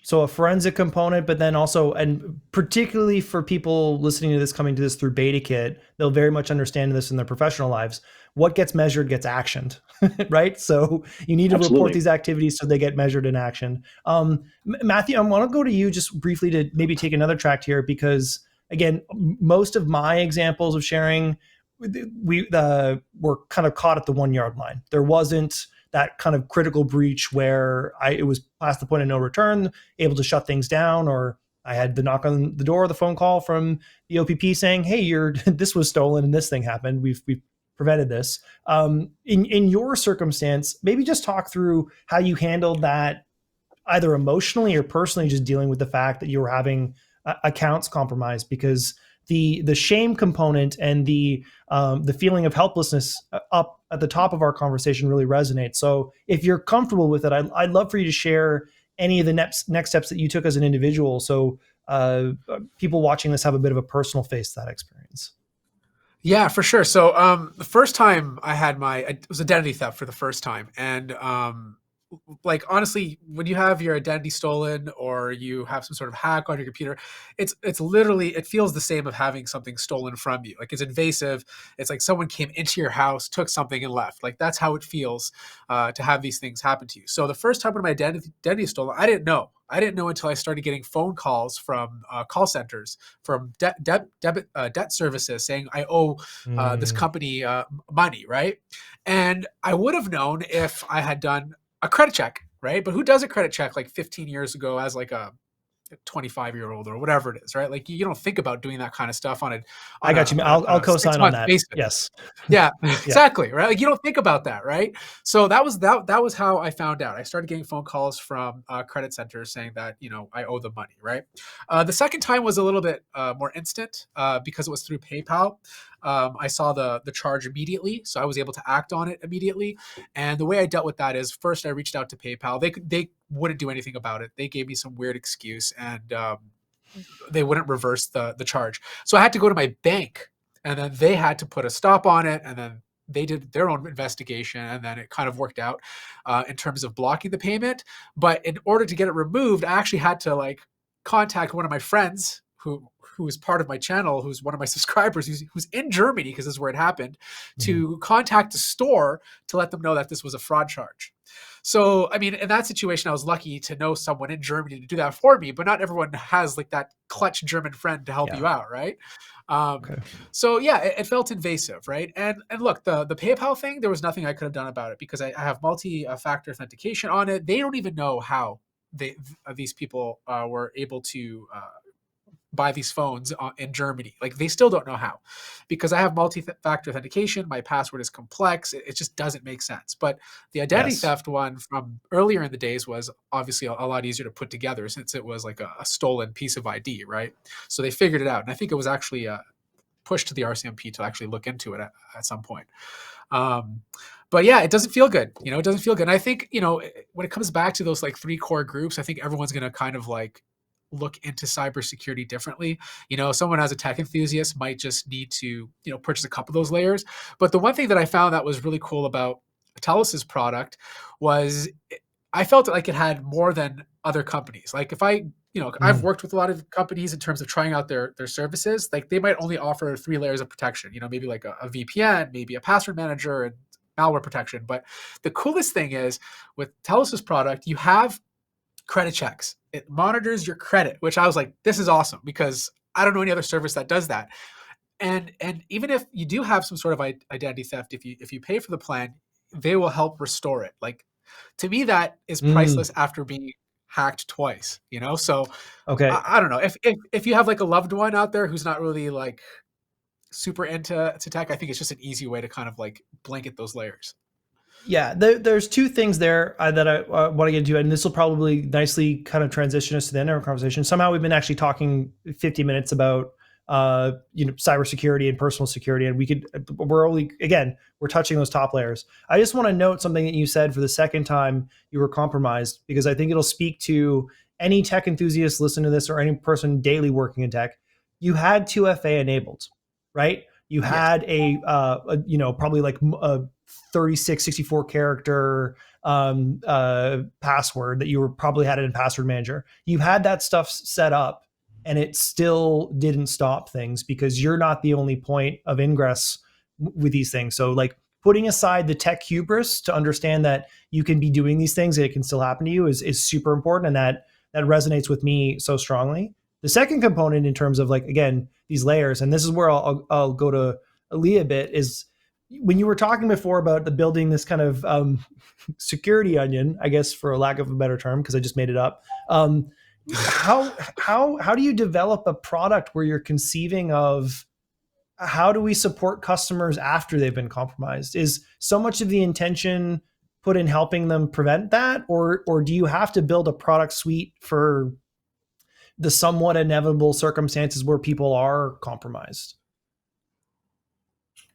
So a forensic component, but then also, and particularly for people listening to this, coming to this through BetaKit, they'll very much understand this in their professional lives. What gets measured gets actioned, right? So you need to report Absolutely. these activities so they get measured in action. Matthew, I want to go to you just briefly to maybe take another track here, because again, most of my examples of sharing, we were kind of caught at the 1 yard line. There wasn't that kind of critical breach where it was past the point of no return, able to shut things down, or I had the knock on the door, the phone call from the OPP saying, "Hey, this was stolen and this thing happened. We've prevented this." In your circumstance, maybe just talk through how you handled that, either emotionally or personally, just dealing with the fact that you were having accounts compromised, because the shame component and the feeling of helplessness up at the top of our conversation really resonates. So if you're comfortable with it, I'd love for you to share any of the next steps that you took as an individual, so people watching this have a bit of a personal face to that experience. Yeah, for sure. So the first time I had it was identity theft for the first time. And like honestly, when you have your identity stolen or you have some sort of hack on your computer, it's literally, it feels the same of having something stolen from you. Like it's invasive. It's like someone came into your house, took something and left. Like that's how it feels to have these things happen to you. So the first time when my identity was stolen, I didn't know. I didn't know until I started getting phone calls from call centers, from debt services saying I owe this company money, right? And I would have known if I had done a credit check, right? But who does a credit check like 15 years ago as like a 25-year-old or whatever it is, right? Like you don't think about doing that kind of stuff on a I on got a you. on a, I'll on a six co-sign on month that. basis. Yes. Yeah, Yeah. exactly, right? Like you don't think about that, right? So that was how I found out. I started getting phone calls from credit centers saying that I owe them money, right? The second time was a little bit more instant because it was through PayPal. I saw the charge immediately, so I was able to act on it immediately. And the way I dealt with that is first I reached out to PayPal. They wouldn't do anything about it. They gave me some weird excuse and they wouldn't reverse the charge. So I had to go to my bank, and then they had to put a stop on it, and then they did their own investigation, and then it kind of worked out in terms of blocking the payment. But in order to get it removed, I actually had to like contact one of my friends who is part of my channel, who's one of my subscribers, who's in Germany, because this is where it happened, to contact the store to let them know that this was a fraud charge. So, I mean, in that situation, I was lucky to know someone in Germany to do that for me, but not everyone has like that clutch German friend to help you out, right? Okay. So yeah, it felt invasive, right? And look, the PayPal thing, there was nothing I could have done about it because I have multi-factor authentication on it. They don't even know how these people were able to buy these phones in Germany. Like they still don't know how, because I have multi-factor authentication. My password is complex. It just doesn't make sense. But the identity Yes. theft one from earlier in the days was obviously a lot easier to put together since it was like a stolen piece of ID, right? So they figured it out, and I think it was actually pushed to the RCMP to actually look into it at some point. But yeah, it doesn't feel good. It doesn't feel good. And I think, when it comes back to those like 3 core groups, I think everyone's going to kind of like look into cybersecurity differently. Someone as a tech enthusiast might just need to, purchase a couple of those layers. But the one thing that I found that was really cool about Tellus's product was I felt like it had more than other companies. Like if I've worked with a lot of companies in terms of trying out their services. Like they might only offer 3 layers of protection, maybe like a VPN, maybe a password manager and malware protection. But the coolest thing is with Tellus's product, you have credit checks. It monitors your credit, which I was like, this is awesome because I don't know any other service that does that. And even if you do have some sort of identity theft, if you pay for the plan, they will help restore it. Like to me, that is priceless after being hacked twice. So Okay. I don't know if you have like a loved one out there who's not really like super into tech. I think it's just an easy way to kind of like blanket those layers. Yeah, there's 2 things there that I want to get into, and this will probably nicely kind of transition us to the end of our conversation. Somehow we've been actually talking 50 minutes about cybersecurity and personal security, and we're touching those top layers. I just want to note something that you said for the second time you were compromised, because I think it'll speak to any tech enthusiast listening to this or any person daily working in tech. You had 2FA enabled, right? You Yes. had probably like a 36, 64 character password that you were probably had it in password manager. You had that stuff set up and it still didn't stop things because you're not the only point of ingress with these things. So like putting aside the tech hubris to understand that you can be doing these things and it can still happen to you is super important. And that resonates with me so strongly. The second component in terms of like, again, these layers, and this is where I'll go to Ali a bit, is when you were talking before about the building this kind of security onion, I guess for a lack of a better term, because I just made it up. How do you develop a product where you're conceiving of how do we support customers after they've been compromised? Is so much of the intention put in helping them prevent that, or do you have to build a product suite for the somewhat inevitable circumstances where people are compromised?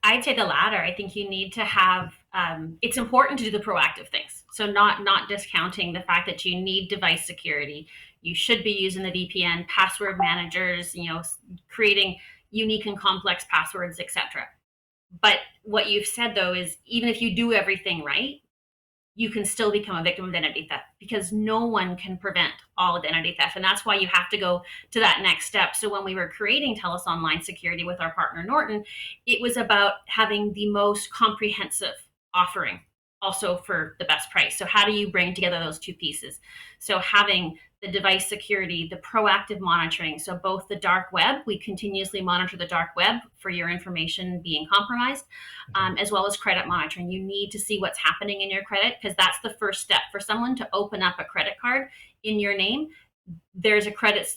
I'd say the latter. I think you need to have. It's important to do the proactive things. So not discounting the fact that you need device security. You should be using the VPN, password managers. Creating unique and complex passwords, etc. But what you've said though is even if you do everything right, you can still become a victim of identity theft because no one can prevent all identity theft. And that's why you have to go to that next step. So when we were creating TELUS Online Security with our partner Norton, it was about having the most comprehensive offering also for the best price. So how do you bring together those 2 pieces? So having the device security, the proactive monitoring. So both the dark web, we continuously monitor the dark web for your information being compromised, as well as credit monitoring. You need to see what's happening in your credit because that's the first step. For someone to open up a credit card in your name, there's a credit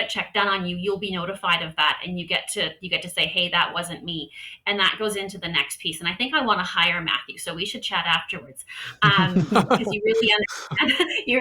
check done on you. You'll be notified of that, and you get to say, hey, that wasn't me, and that goes into the next piece. And I think I want to hire Matthew, so we should chat afterwards because you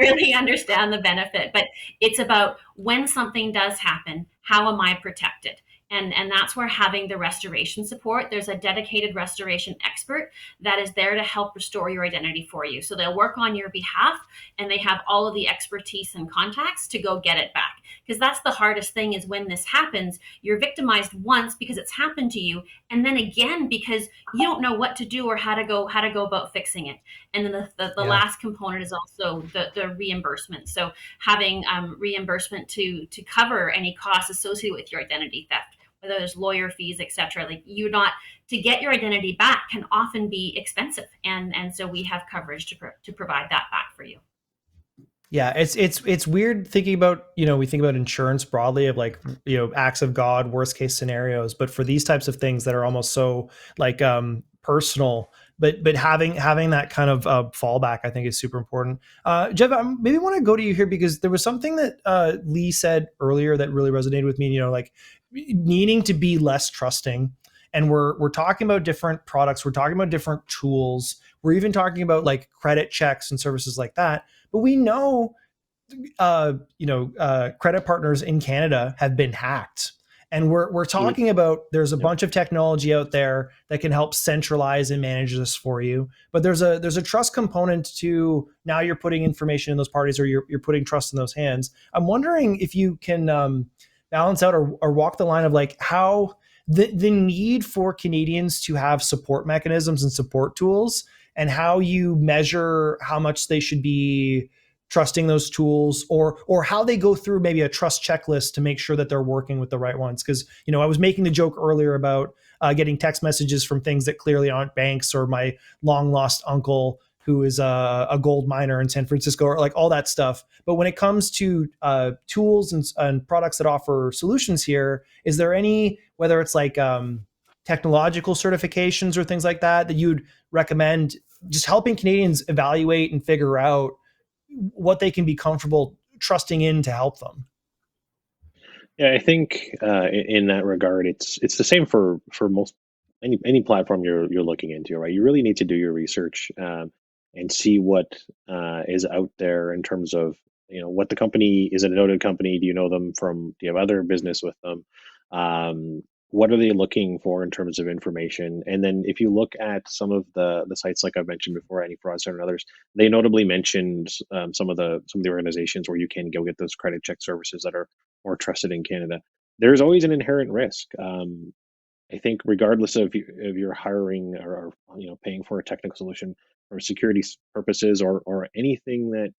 really understand the benefit. But it's about when something does happen, how am I protected? And that's where having the restoration support, there's a dedicated restoration expert that is there to help restore your identity for you. So they'll work on your behalf and they have all of the expertise and contacts to go get it back. because that's the hardest thing, is when this happens, you're victimized once because it's happened to you, and then again because you don't know what to do or how to go about fixing it. And then the Yeah. last component is also the reimbursement. So having reimbursement to cover any costs associated with your identity theft, whether there's lawyer fees, etc. Like, you're not, to get your identity back can often be expensive, and so we have coverage to provide that back for you. Yeah, it's weird thinking about, we think about insurance broadly of like, acts of God, worst case scenarios, but for these types of things that are almost so like personal, but having that kind of fallback, I think, is super important. Jeff, I maybe want to go to you here because there was something that Lee said earlier that really resonated with me. Like needing to be less trusting, and we're talking about different products, we're talking about different tools, we're even talking about like credit checks and services like that. But we know, credit partners in Canada have been hacked, and we're talking about there's a bunch of technology out there that can help centralize and manage this for you. But there's a trust component to, now you're putting information in those parties, or you're putting trust in those hands. I'm wondering if you can balance out or walk the line of like how the need for Canadians to have support mechanisms and support tools, and how you measure how much they should be trusting those tools, or how they go through maybe a trust checklist to make sure that they're working with the right ones. Because I was making the joke earlier about getting text messages from things that clearly aren't banks, or my long lost uncle who is a gold miner in San Francisco, or like all that stuff. But when it comes to tools and products that offer solutions here, is there any, whether it's like technological certifications or things like that you'd recommend, just helping Canadians evaluate and figure out what they can be comfortable trusting in to help them? Yeah, I think in that regard, it's the same for most any platform you're looking into, right? You really need to do your research and see what is out there in terms of what the company is. It a noted company? Do you know them from? Do you have other business with them? What are they looking for in terms of information? And then if you look at some of the sites like I've mentioned before, Anti Fraud Center and others, they notably mentioned some of the organizations where you can go get those credit check services that are more trusted in Canada. There's always an inherent risk. I think regardless of you're hiring or paying for a technical solution for security purposes, or anything that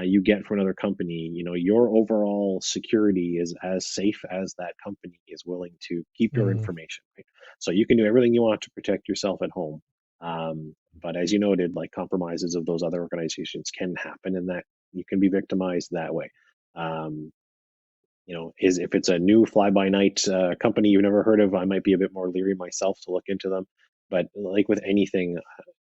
you get from another company, your overall security is as safe as that company is willing to keep your Mm, information. Right? So you can do everything you want to protect yourself at home. But as you noted, like compromises of those other organizations can happen, and that you can be victimized that way. Um, is if it's a new fly-by-night company you've never heard of, I might be a bit more leery myself to look into them. But like with anything,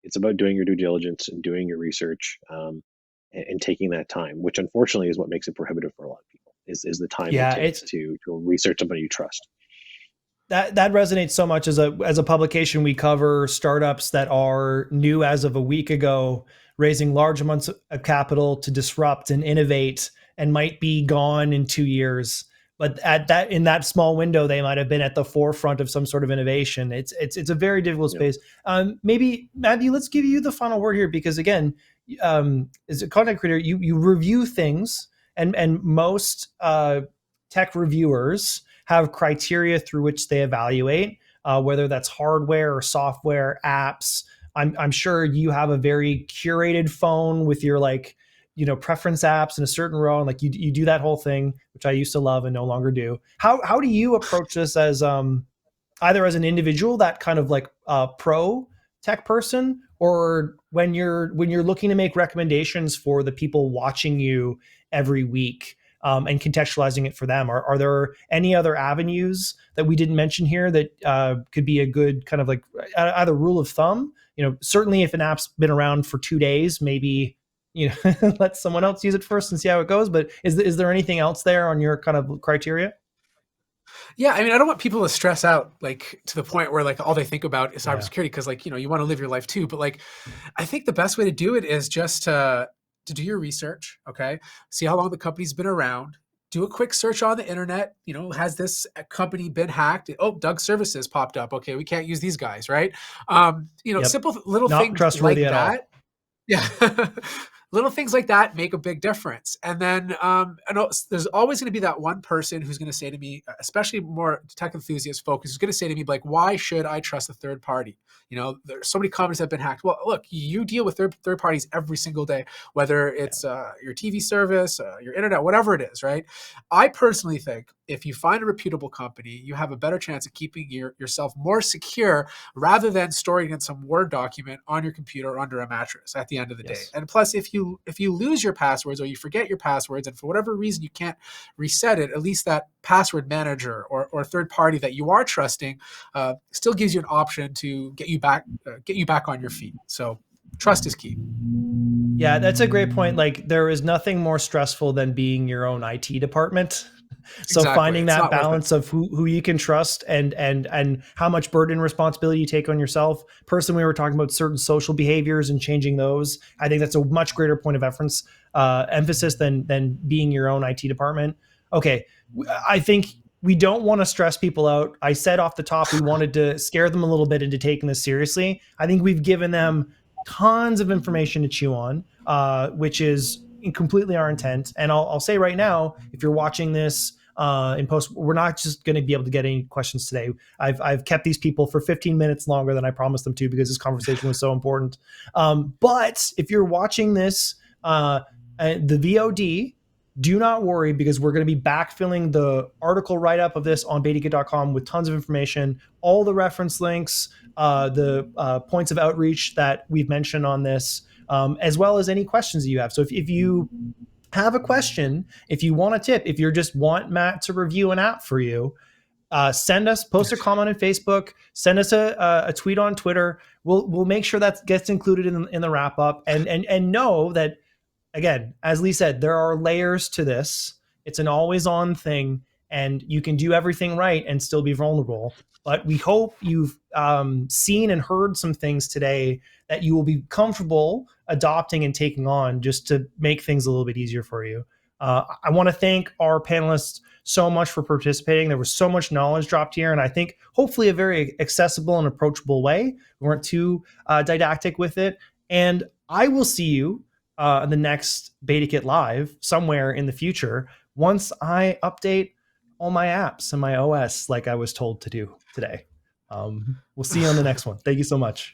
it's about doing your due diligence and doing your research, and taking that time, which unfortunately is what makes it prohibitive for a lot of people. Is the time it yeah, takes to research somebody you trust. that resonates so much. As a publication, we cover startups that are new as of a week ago, raising large amounts of capital to disrupt and innovate, and might be gone in 2 years. But in that small window, they might have been at the forefront of some sort of innovation. It's a very difficult Yeah. space. Maybe Matthew, let's give you the final word here, because again, as a content creator, you review things, and most tech reviewers have criteria through which they evaluate, whether that's hardware or software, apps. I'm sure you have a very curated phone with your preference apps in a certain row, and like you do that whole thing, which I used to love and no longer do. How do you approach this as either as an individual, that kind of like pro tech person, or when you're looking to make recommendations for the people watching you every week, and contextualizing it for them? Are there any other avenues that we didn't mention here that could be a good kind of like either rule of thumb? Certainly if an app's been around for 2 days, maybe let someone else use it first and see how it goes. But is there anything else there on your kind of criteria? Yeah, I mean, I don't want people to stress out like to the point where like all they think about is Yeah. cybersecurity, because like you want to live your life too. But like, I think the best way to do it is just to do your research. Okay, see how long the company's been around. Do a quick search on the internet. Has this company been hacked? Oh, Doug Services popped up. Okay, we can't use these guys, right? Yep. Simple little Not things like trustworthy at all. that. Yeah. little things like that make a big difference. And then I know there's always going to be that one person who's going to say to me, especially more tech enthusiast folks, who's going to say to me, like, why should I trust a third party? You know, there's so many companies that have been hacked. Well, look, you deal with third parties every single day, whether it's your TV service, your internet, whatever it is, right? I personally think if you find a reputable company, you have a better chance of keeping yourself more secure rather than storing in some Word document on your computer or under a mattress at the end of the day. And plus, if you lose your passwords or you forget your passwords and for whatever reason you can't reset it, at least that password manager or third party that you are trusting still gives you an option to get you back on your feet. So trust is key. Yeah, that's a great point. Like, there is nothing more stressful than being your own IT department. So Exactly. finding It's that not worth it. balance of who you can trust and how much burden and responsibility you take on yourself. Personally, we were talking about certain social behaviors and changing those. I think that's a much greater point of emphasis than being your own IT department. Okay, I think we don't want to stress people out. I said off the top we wanted to scare them a little bit into taking this seriously. I think we've given them tons of information to chew on, which is completely our intent. And I'll say right now, if you're watching this in post, we're not just going to be able to get any questions today. I've kept these people for 15 minutes longer than I promised them to because this conversation was so important. But if you're watching this, the VOD, do not worry because we're going to be backfilling the article write-up of this on betakit.com with tons of information, all the reference links, the points of outreach that we've mentioned on this, as well as any questions that you have. So if you have a question, if you want a tip, if you just want Matt to review an app for you, post a comment on Facebook, send us a tweet on Twitter. We'll make sure that gets included in the wrap up, and know that, again, as Lee said, there are layers to this. It's an always on thing, and you can do everything right and still be vulnerable. But we hope you've seen and heard some things today that you will be comfortable adopting and taking on just to make things a little bit easier for you. I want to thank our panelists so much for participating. There was so much knowledge dropped here, and I think hopefully a very accessible and approachable way. We weren't too didactic with it. And I will see you the next BetaKit Live somewhere in the future once I update all my apps and my OS like I was told to do today. We'll see you on the next one. Thank you so much.